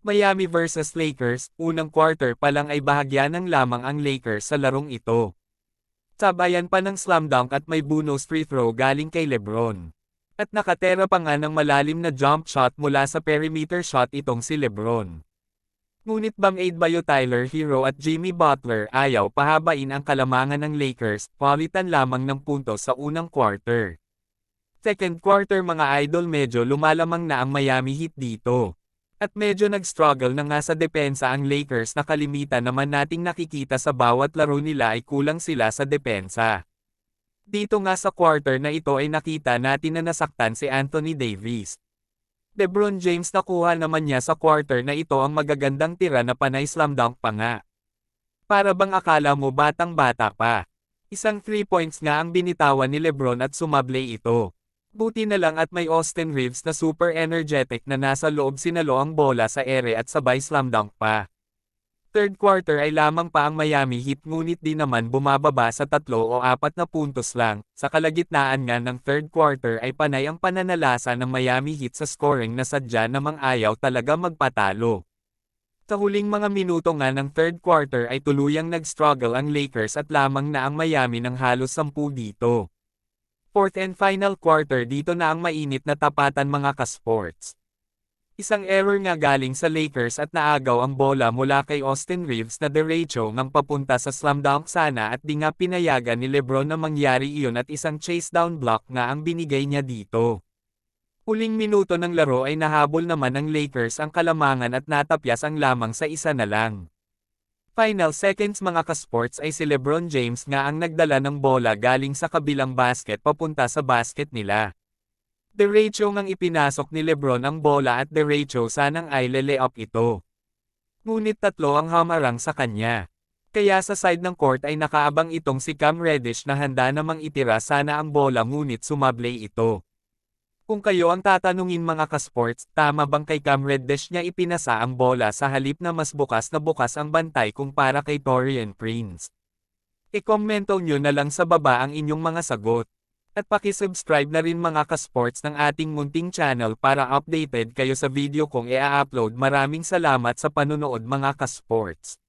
Miami versus Lakers, unang quarter pa lang ay bahagya ng lamang ang Lakers sa larong ito. Sabayan pa ng slam dunk at may bonus free throw galing kay LeBron. At nakatera pa nga ng malalim na jump shot mula sa perimeter shot itong si LeBron. Ngunit Bam-Aid Bayo Tyler Hero at Jimmy Butler ayaw pahabain ang kalamangan ng Lakers, palitan lamang ng puntos sa unang quarter. Second quarter mga idol medyo lumalamang na ang Miami Heat dito. At medyo nag-struggle na nga sa depensa ang Lakers na kalimitan naman nating nakikita sa bawat laro nila ay kulang sila sa depensa. Dito nga sa quarter na ito ay nakita natin na nasaktan si Anthony Davis. LeBron James nakuha naman niya sa quarter na ito ang magagandang tira na panay slam dunk pa nga. Para bang akala mo batang-bata pa. Isang 3 points nga ang binitawan ni LeBron at sumablay ito. Buti na lang at may Austin Reeves na super energetic na nasa loob sinalo ang bola sa ere at sabay slam dunk pa. Third quarter ay lamang pa ang Miami Heat ngunit di naman bumababa sa 3 o 4 na puntos lang. Sa kalagitnaan nga ng third quarter ay panay ang pananalasa ng Miami Heat sa scoring na sadya namang ayaw talaga magpatalo. Sa huling mga minuto nga ng third quarter ay tuluyang nag-struggle ang Lakers at lamang na ang Miami ng halos 10 dito. Fourth and final quarter dito na ang mainit na tapatan mga ka-sports. Isang error nga galing sa Lakers at naagaw ang bola mula kay Austin Reeves na derecho ngang papunta sa slam dunk sana at di nga pinayagan ni LeBron na mangyari iyon at isang chase down block nga ang binigay niya dito. Huling minuto ng laro ay nahabol naman ng Lakers ang kalamangan at natapyas ang lamang sa isa na lang. Final seconds mga ka-sports ay si LeBron James nga ang nagdala ng bola galing sa kabilang basket papunta sa basket nila. Derecho ngang ipinasok ni LeBron ang bola at derecho sanang ay lele-up ito. Ngunit 3 ang hamarang sa kanya. Kaya sa side ng court ay nakaabang itong si Cam Reddish na handa namang itira sana ang bola ngunit sumablay ito. Kung kayo ang tatanungin mga ka-sports, tama bang kay Cam Reddish niya ipinasa ang bola sa halip na mas bukas ang bantay kumpara kay Taurean Prince? I-kommento nyo na lang sa baba ang inyong mga sagot. At paki-subscribe na rin mga ka-sports ng ating munting channel para updated kayo sa video kong i-upload. Maraming salamat sa panonood mga ka-sports.